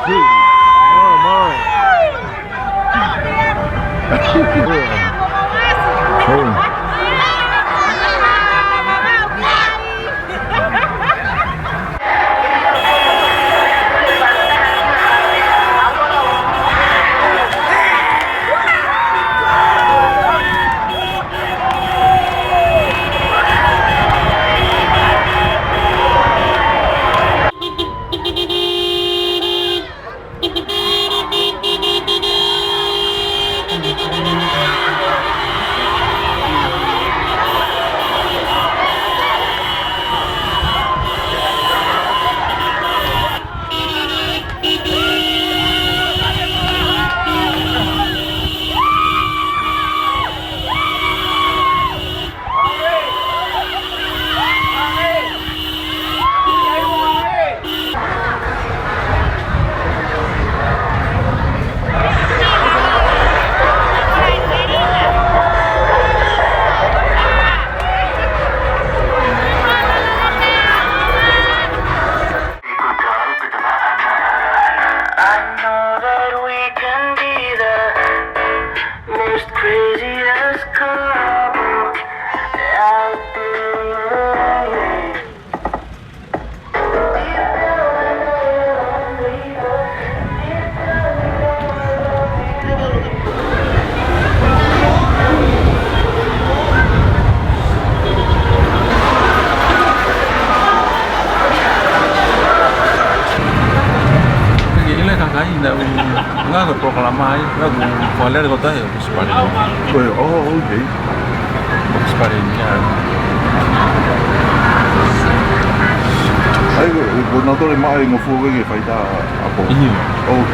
sí. Normal. Enggak ada proclamai, enggak valer kota ya Pusparin. Oh, ok. Pusparinnya. Ai, o governador mai ngo fuga que fai da apo. Iya. Ok.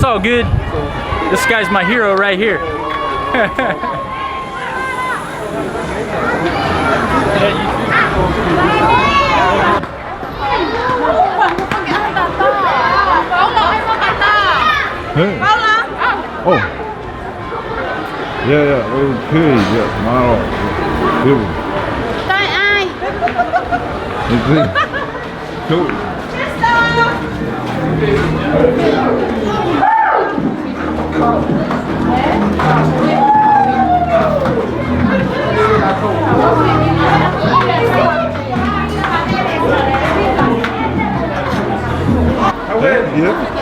It's all good. This guy's my hero right here. Hey. Oh. Yeah, yeah, okay, yeah, wow. Good. Tay ai? Cool. Yeah.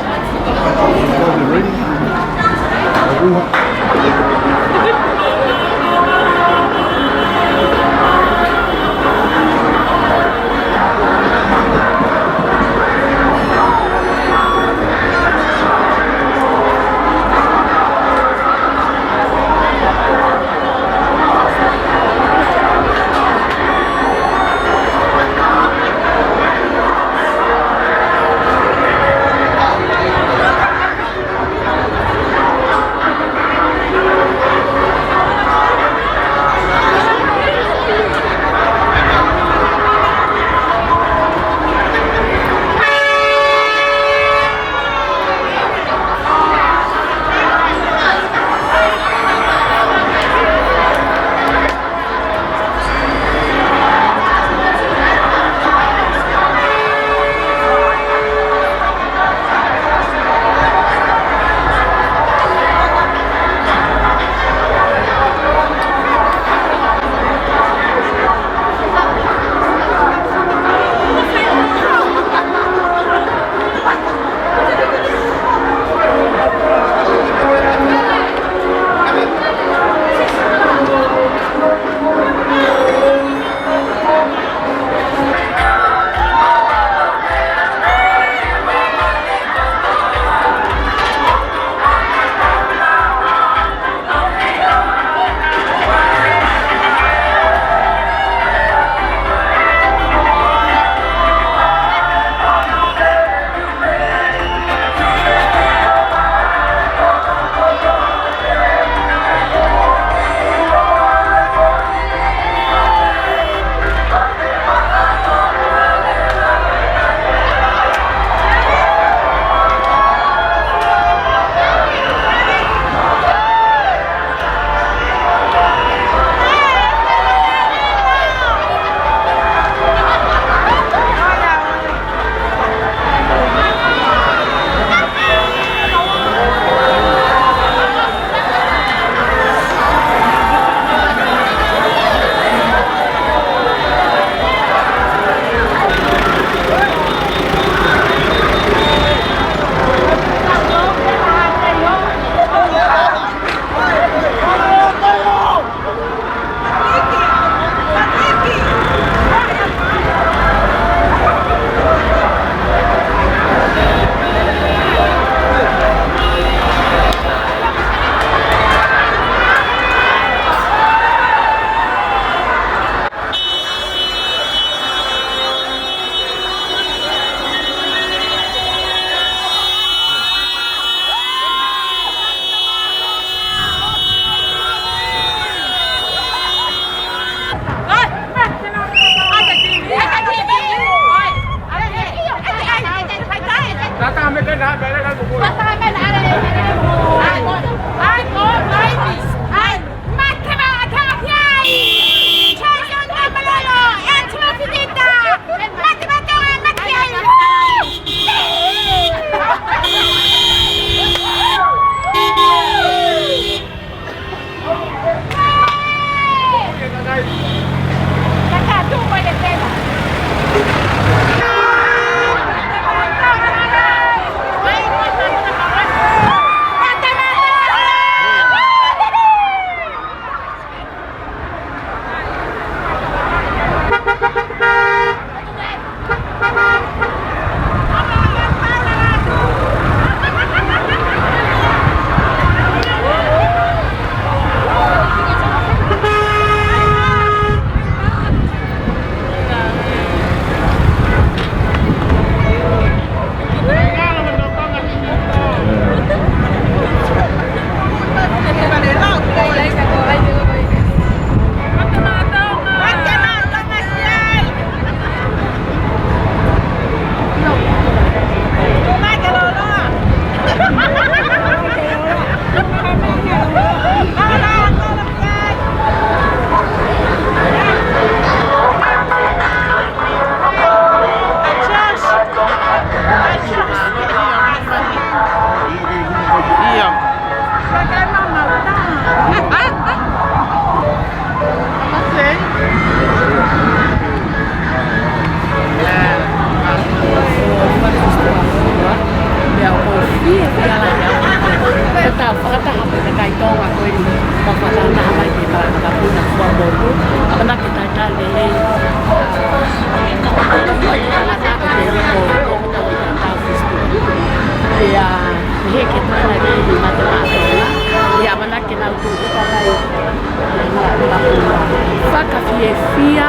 fiefia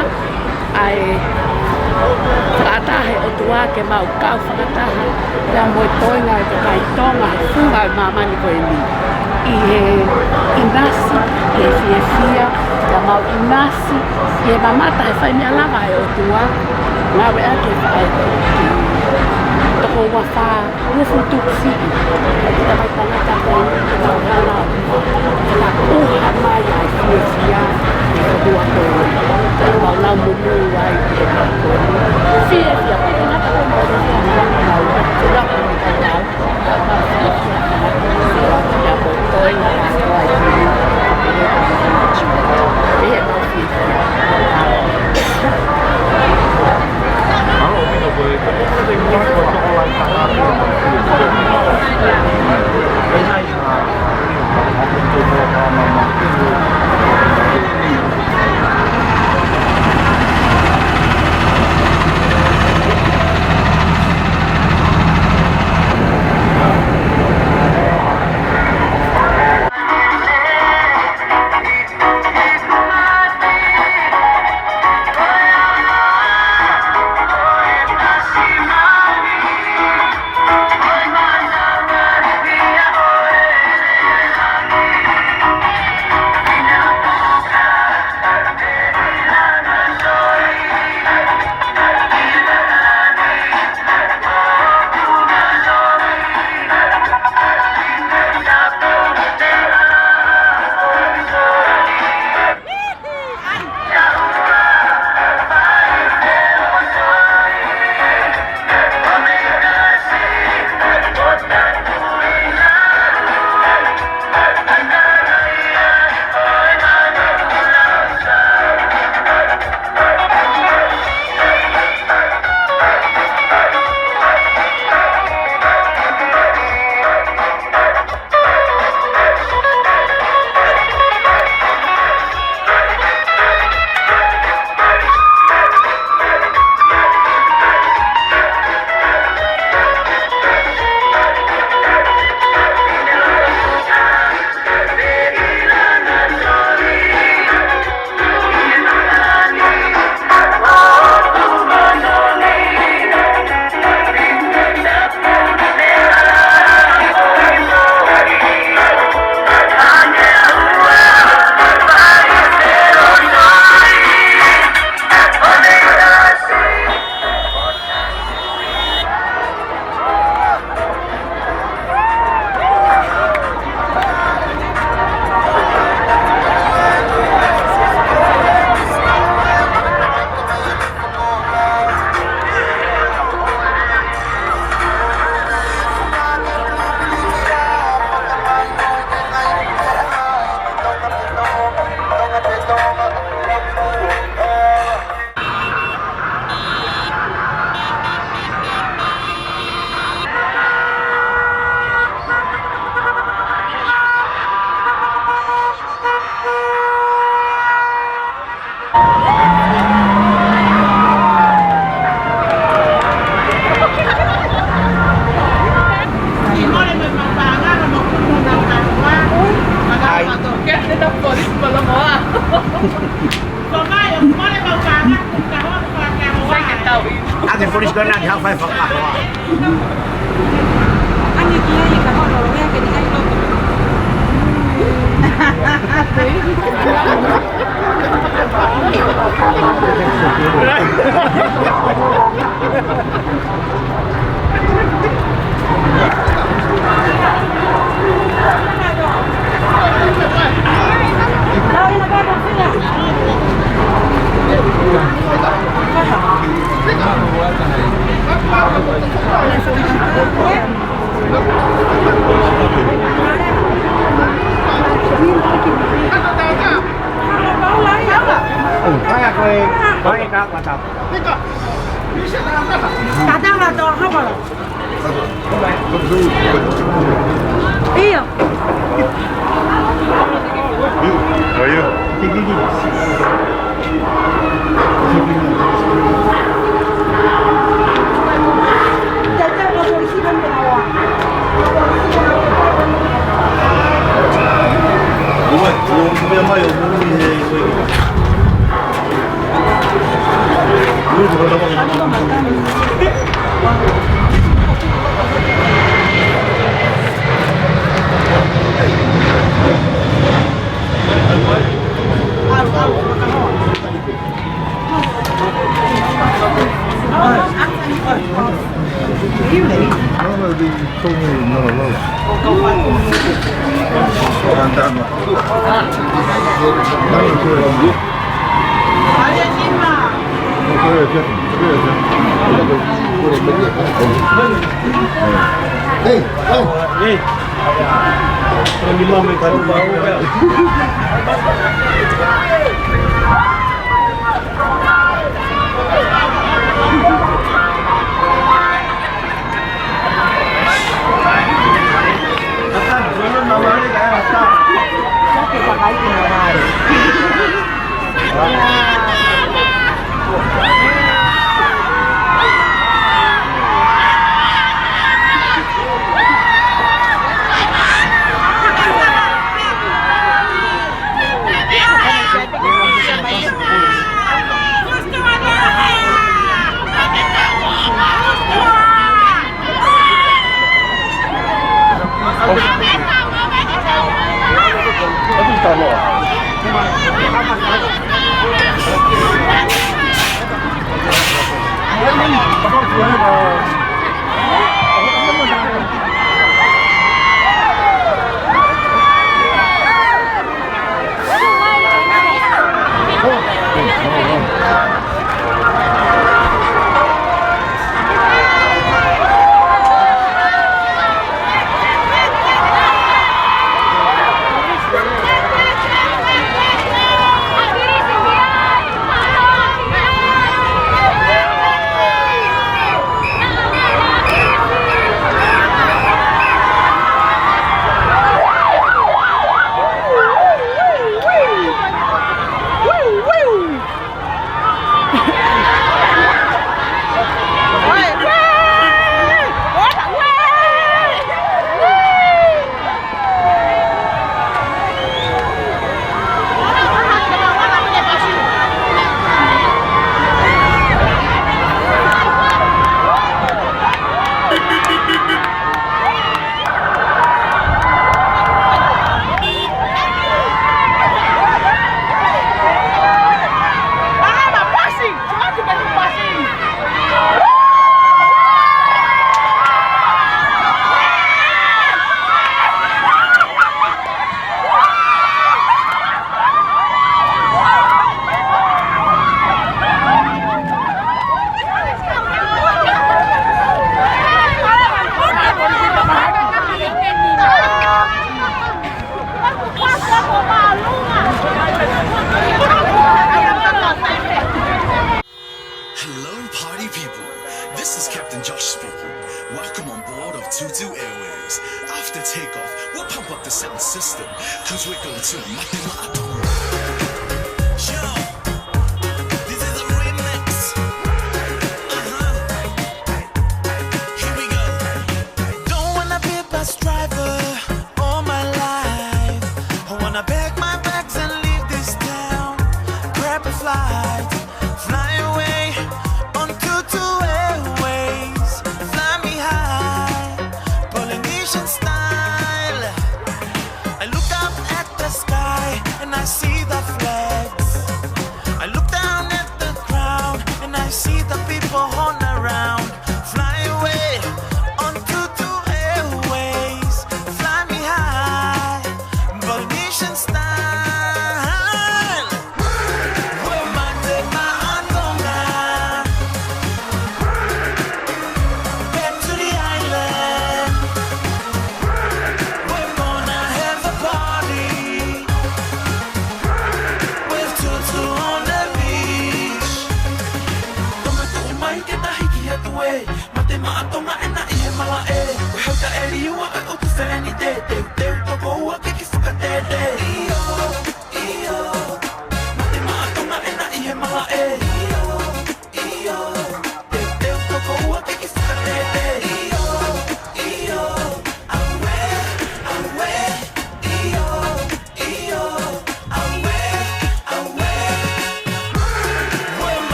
ai whakatahe o tua ke mau kau whakataha rea moe toinga e te kaitonga he whunga o mamani koe ni i he inasi i he fiefia rea mau inasi i he mamata he whai mea lava e o tua ngā wea ke whae toko ua wha rufu tuksi e te mai tangata koe e tau hana e la uha mai ai fiefia e o tua koe e mau lau mumu ai e tau koe fiefia koe te nata koe mau rufu mai lau te rapu ni kai lau mau fiefia ia mo toi na rātua ai e he mau fiefia Anh polis ko na diha fa fa. Anh kia thì cả họ nói nghe cái này anh đâu. Kadang lah tu apa lah? Iya. Oh iya. Jajan ke polisi kan kenapa? Buat, belum sampai mai, belum ni.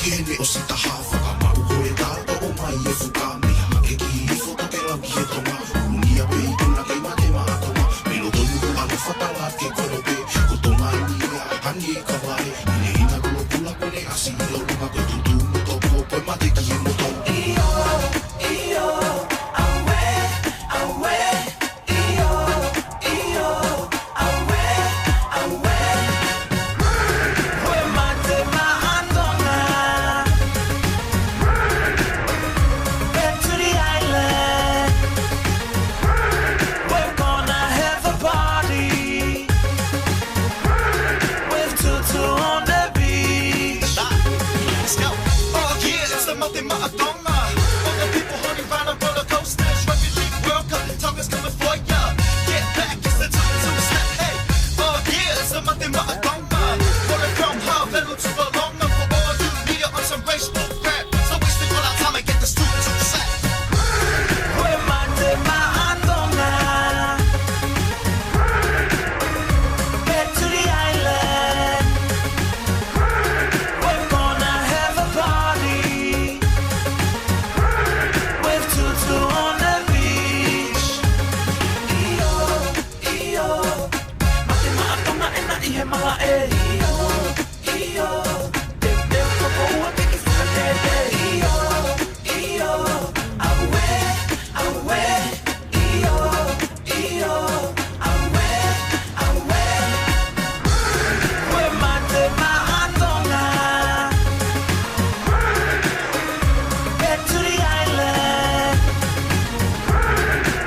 kene o sita hafa ma ko e tata o mai e fuka me ha ke ki fo to ke la ki e tonga unia pe kuna ke ma te ma toma me lo tonu ala fatala ke korobe ko tonga ni hani ka vai ni ina ko pula ko le asi lo ma ko tu mo to ko ma te ki mo to iyo awe iyo awe we mate ma andona back to the island we're gonna have a party with Tutu on the beach. Let's go. Oh yeah, it's the Mate Ma'atonga. All the people hunting round on roller coasters. Rugby League World Cup, Tonga's coming for ya. Get back, it's the time to snap. Hey, oh yeah, it's the Mate Ma'atonga. Rolling from high level to the long run for all you media on some racial crap. So wasting all our time and get the students to set. We're Mate Ma'atonga. Back to the island. We're gonna have a party with Tutu on the beach. Iyo, mate ma'atonga e na ihe mala e. Iyo, dem koko ua teki whakatete. Iyo, awe, iyo, awe. We're Mate Ma'atonga. Back to the island.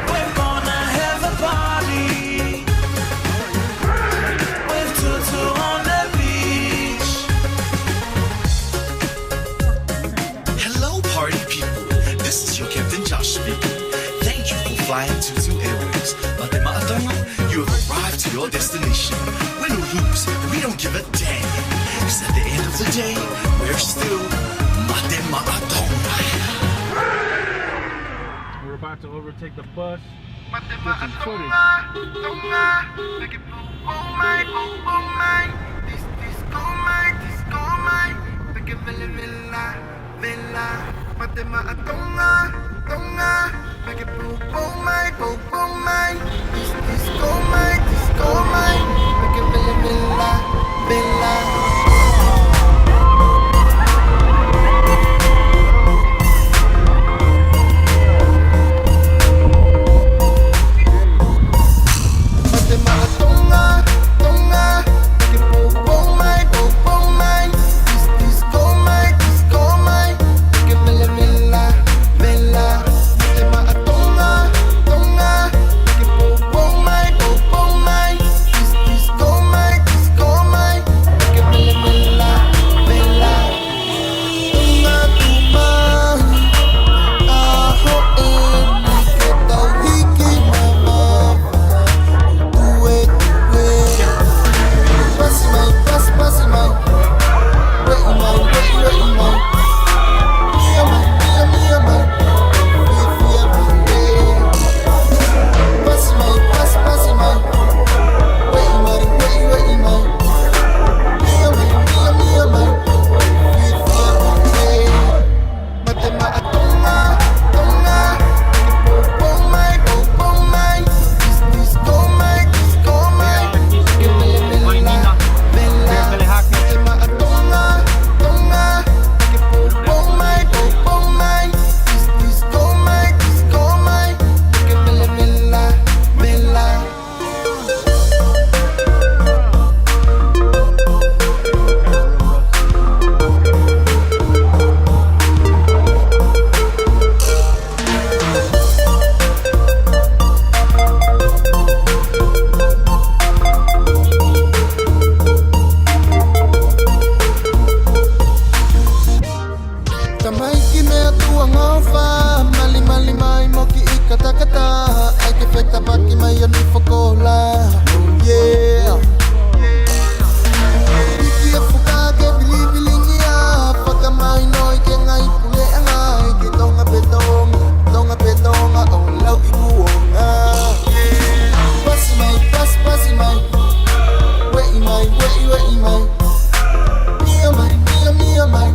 We're gonna have a party with Tutu on the beach. Hello, party people. This is your Captain Josh speaking. Thank you for flying Tutu Airways. Mate Ma'atonga, you have arrived to your destination. Win or lose, we don't give a damn. 'Cause at the end of the day, we're still Mate Ma'atonga. We're about to overtake the bus. Mate Get some footage. Tonga, make it oh my, this go my, make it villa, Mate Ma'atonga, make it oh my, this go my, make it villa. Mate Ma'atonga, make it oh my, this go my, make it villa. Mate Ma'atonga, make it oh my, this go my, make it villa. Tunga tuma, aho ke tau hiki mama. Pass my, wait my, Mia my, pass my, wait my, Mia my, Mate Ma'atonga, oh my, this go my, Mate Ma'atonga, oh my, this go my, Mela. Tamai ki mea tua ngofa, mali mai moki i katakata. Ai ke wheta paki mai anu whakola, oh yeah. Iki e whuka ke bilibilingia, whakamai noi ke ngai pule angai. Ke tonga petonga, oh lau i kuonga. Pasi mai, wei mai, Mia mai,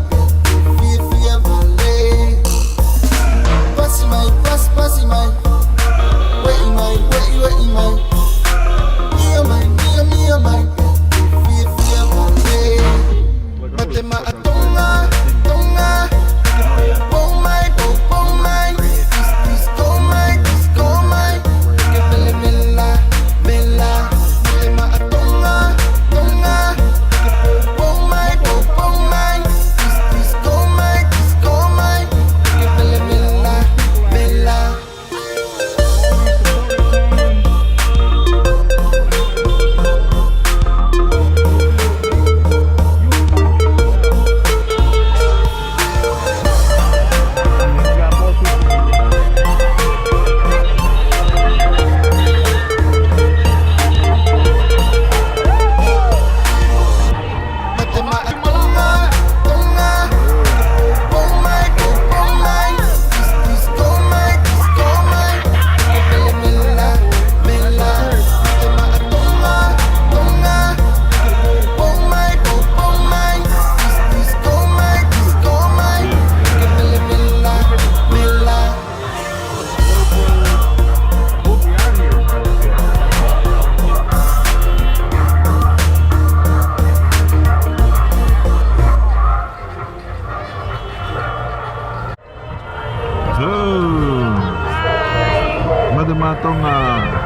Tonga.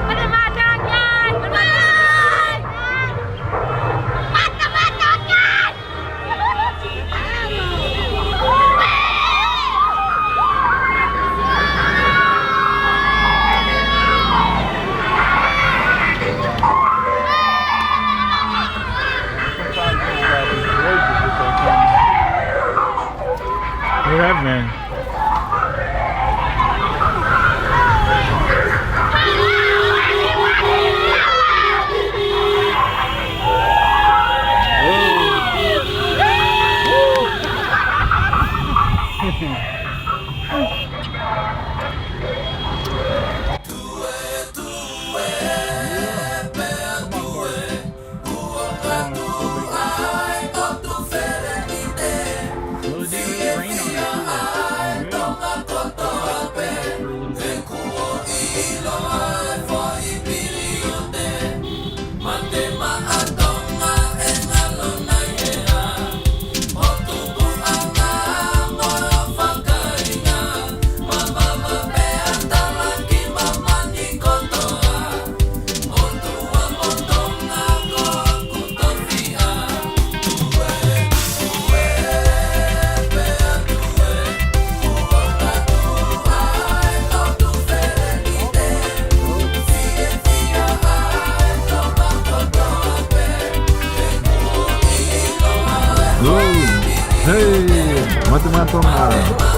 Look at that man. Hey, mati-matonga.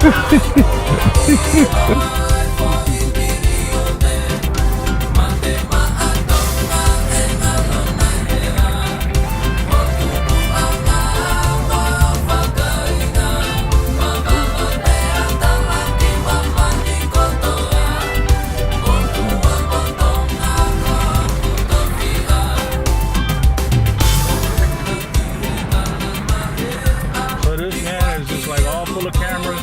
So this man is just like all full of cameras.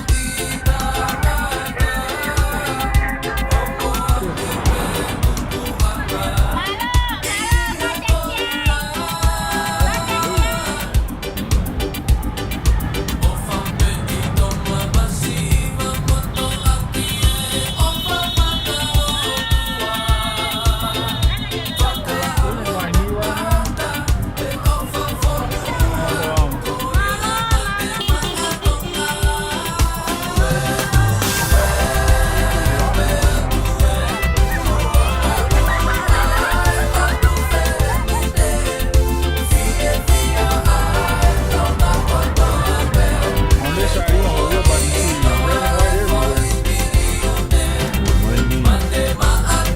On this side, you know, we're about to see red and white everywhere.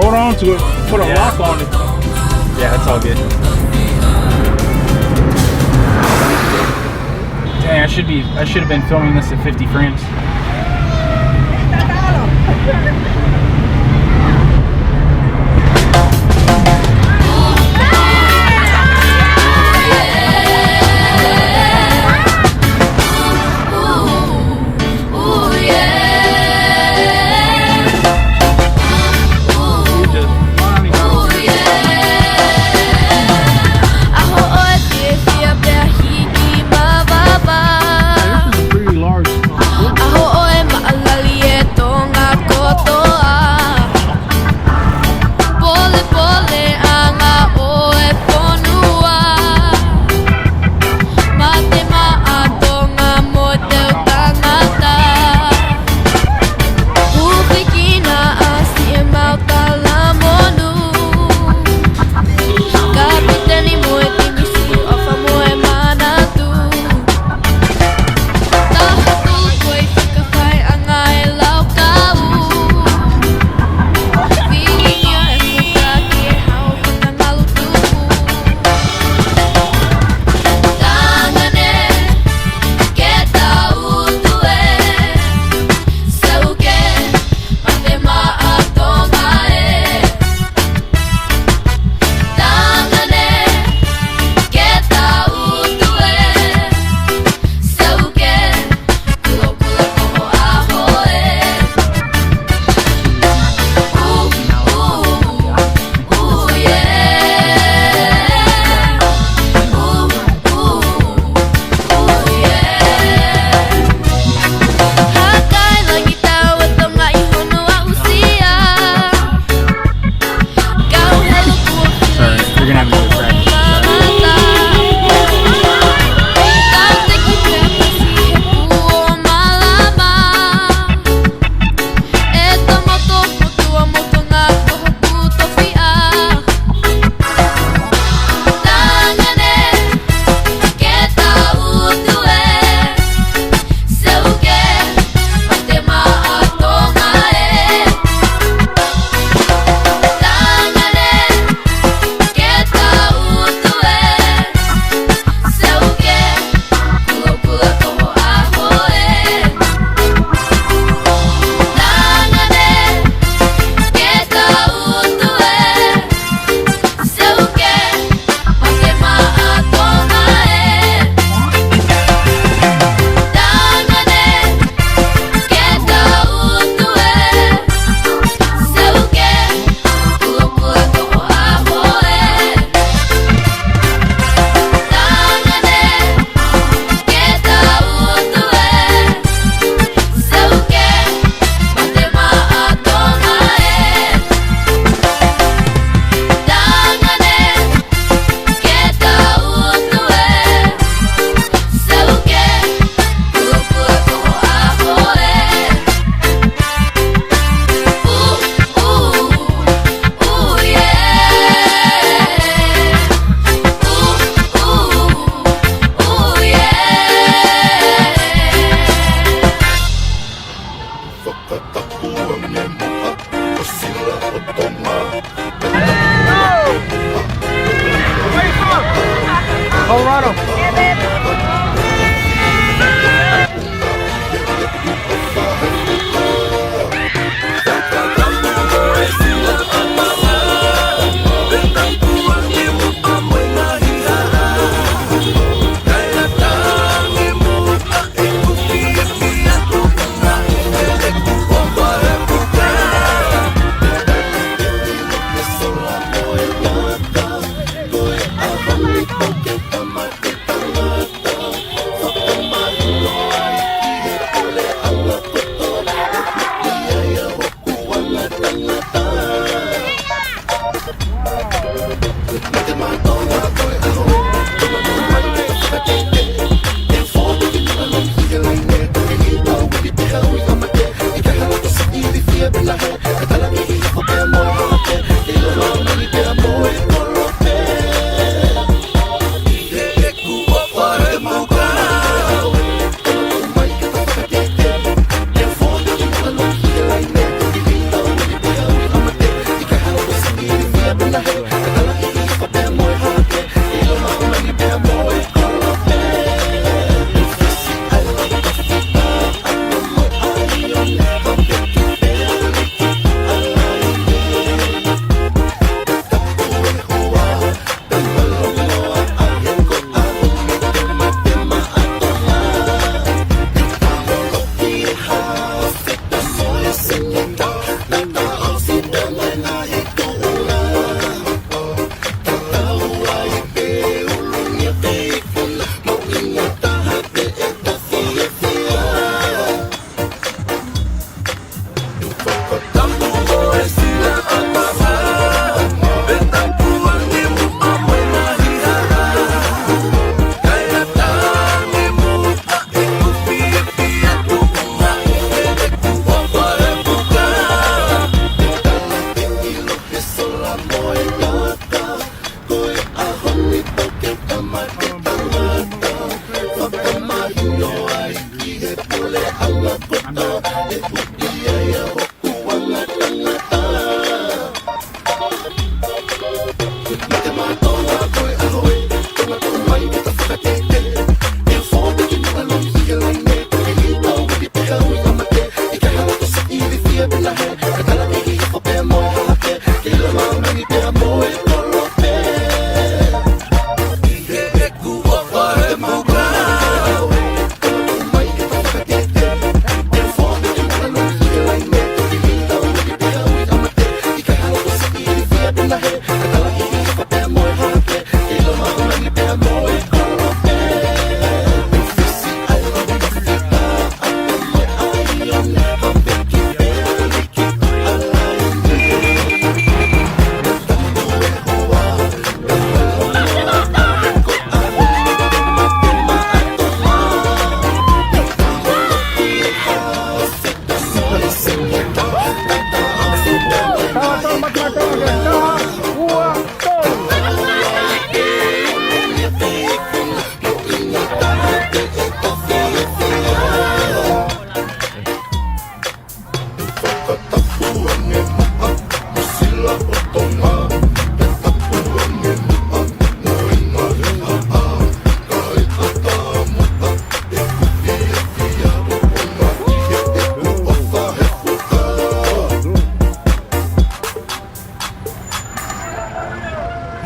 Hold on to it. Put a lock on it. Yeah, it's all good. Dang, I should have been filming this at 50 frames. Pretty large. Aho oe maalali e tonga koto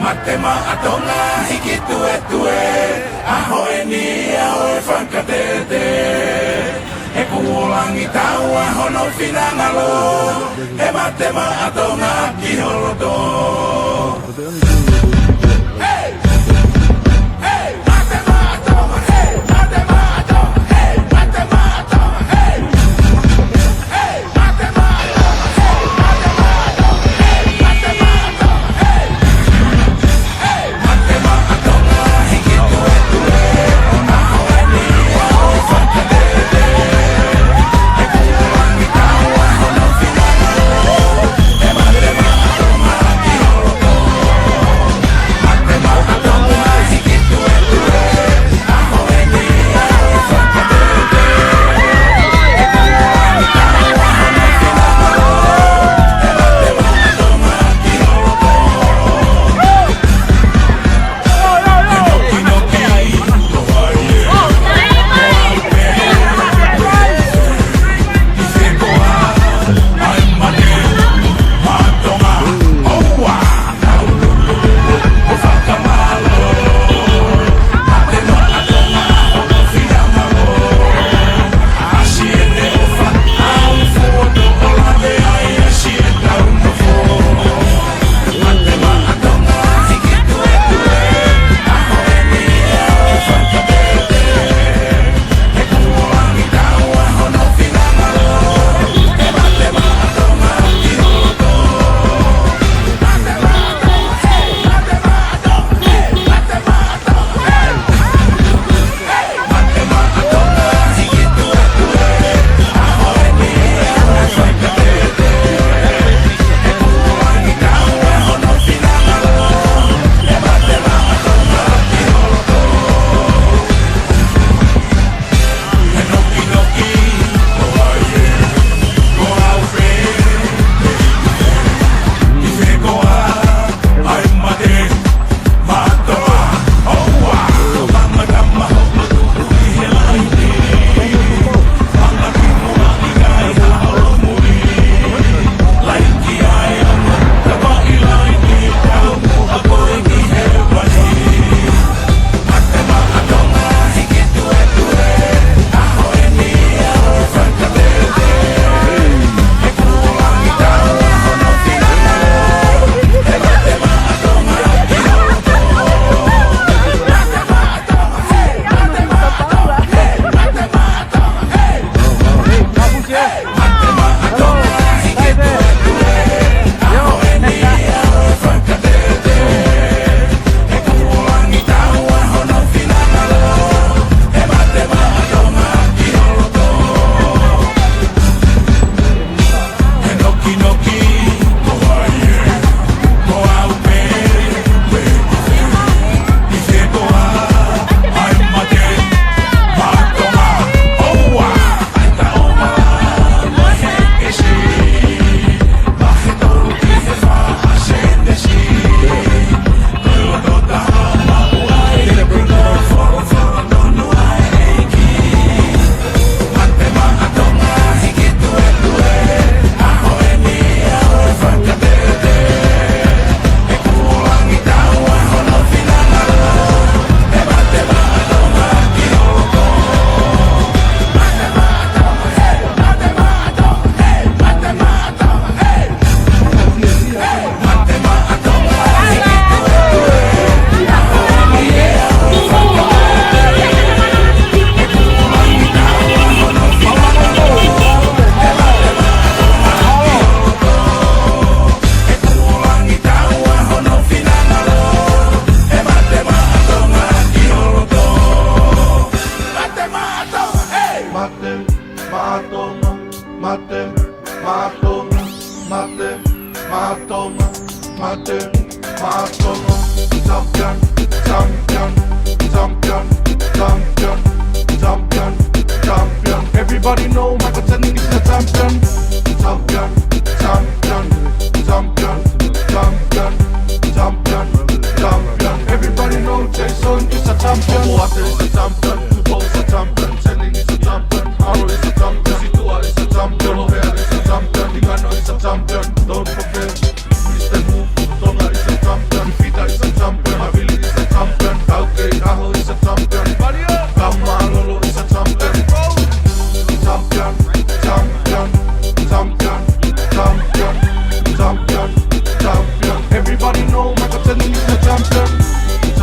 Matema atonga hiki tue tue ahoe ni ahoe whakatete e kuolangi taua hono whinangalo e matema atonga ki horoto. Matema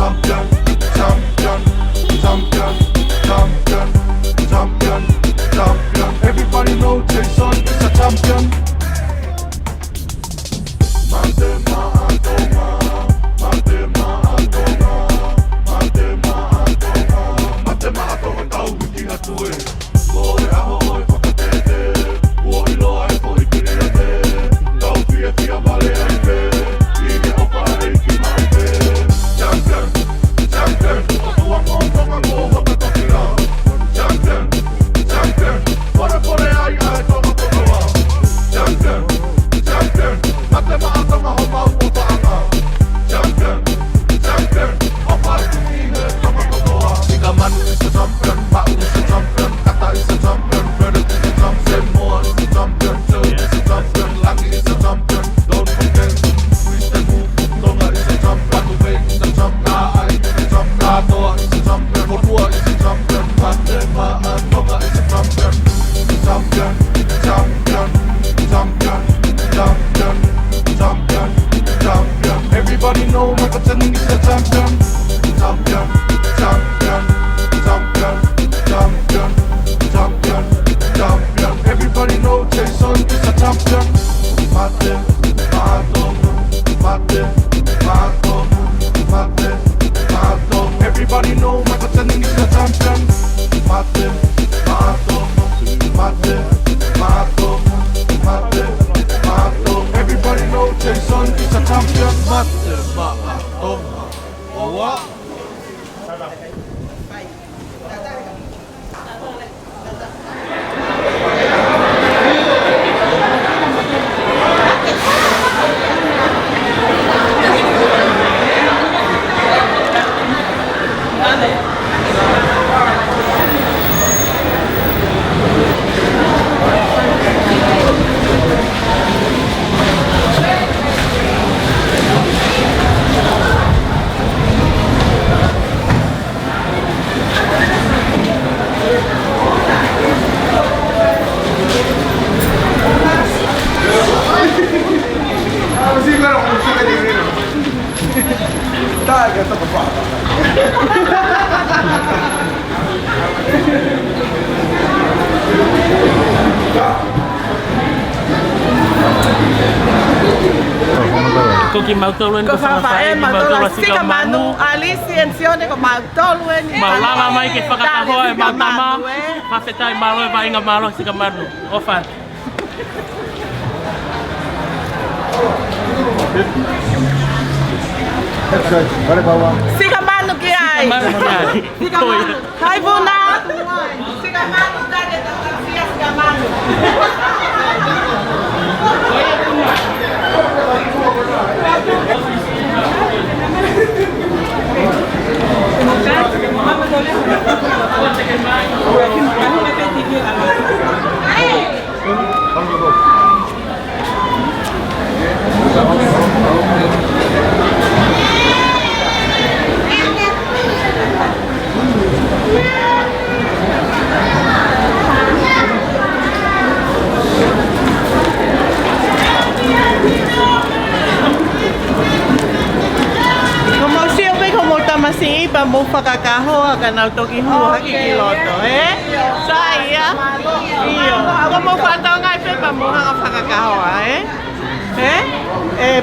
champion, champion, champion, champion, champion, champion. Everybody know Jason is a champion. Matema Atonga, Matema Atonga, Matema Atonga, Matema Atonga tau wiki hatue. Koe aho oi whakatete, ua iloa e pohi kirete, tau fia fia vale ai pe, ine opa e ki mai pe. Champion, champion, otua ngō ngō whakatokira. Champion, champion, pore pore ai ai tonga kokoa. Champion, champion, matema atonga ho mau o taanga. Champion, champion, opa e ine tonga kokoa. Sika manu is a champion, mau is a champion, kata is a champion, Bernard is a champion, Moa is a champion, Joe is a champion, Langi is a champion, don't forget, twist and move, Tonga is a champion, Tubei is a champion, Ai is a champion, Toa is a champion, Motua is a champion, Matema Tonga is a champion, champion, champion, champion, champion, champion, champion. Everybody know Michael Jackson is a champion, champion, champion, champion, champion, champion, champion. Everybody know Jason is a champion. Mate, Matonga, Mate, Matonga, Mate, Matonga. Everybody know Michael Jackson is a champion. Mate, Matonga, Mate, Matonga, Mate, Matonga. Everybody know Jason is a champion. Mate, Matonga. What? Ko ki mautoluen ko whakawhae, mautolua sika manu. Alice and Sione ko mautoluen. Maulanga mai ke whakatahoa e mautama. Mawhetai malo e wainga malo sika manu. Ofan. Sika manu ki ai. Sika manu. Hai Vuna. Sika manu tade tatasia sika manu. Masih iba mo whakakahoa ka nau toki hua haki ki loto, Sa ia? Iyo. Ako mo whatau ngai pepa mo hanga whakakahoa,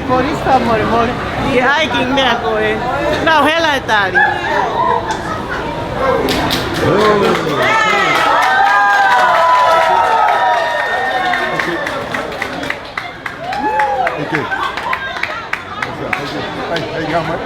por isso amor, I hiking mea koe. Nau hela e tari. Okay. Hey, how much?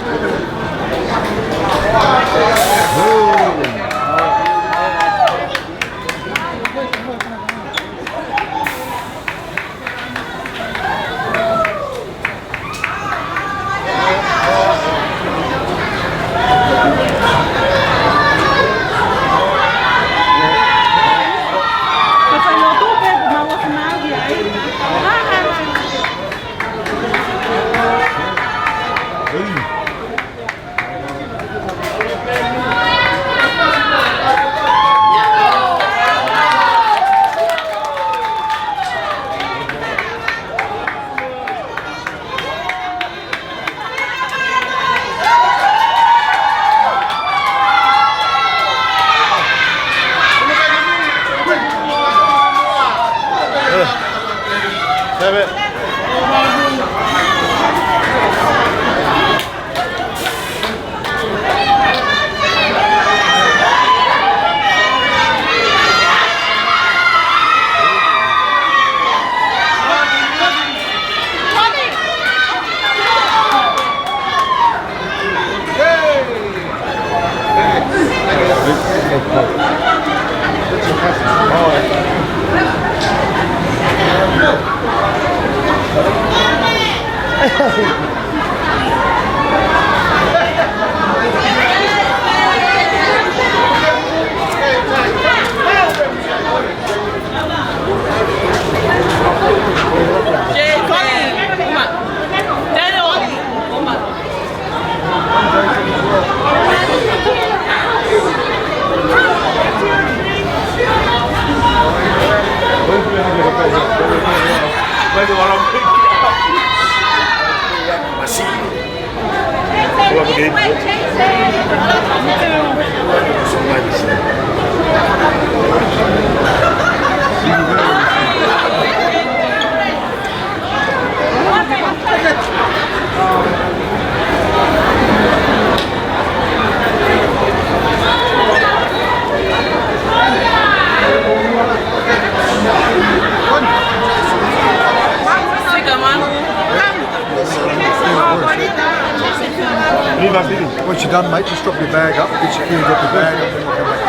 Once you're done, mate, just drop your bag up. Get your key, drop your bag up, and we'll come back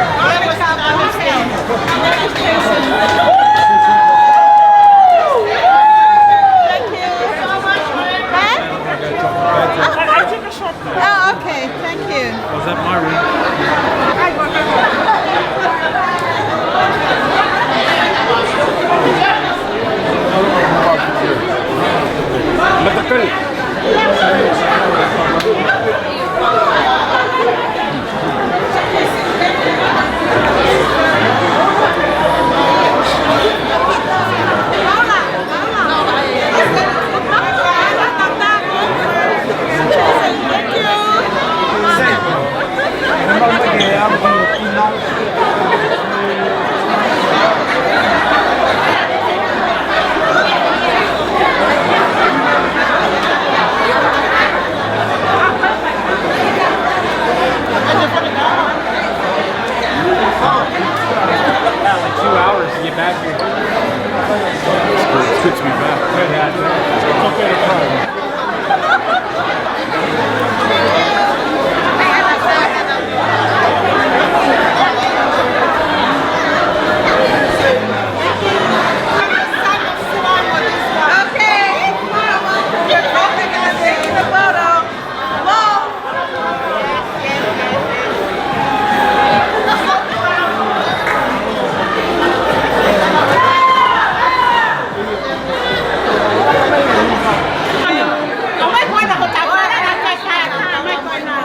in. Oh, okay, thank you. Was that my room? Like 2 hours to get back here. It's good to be back. It's okay to cry. Không mấy quay là một tàu này là chạy xa, mấy quay nào.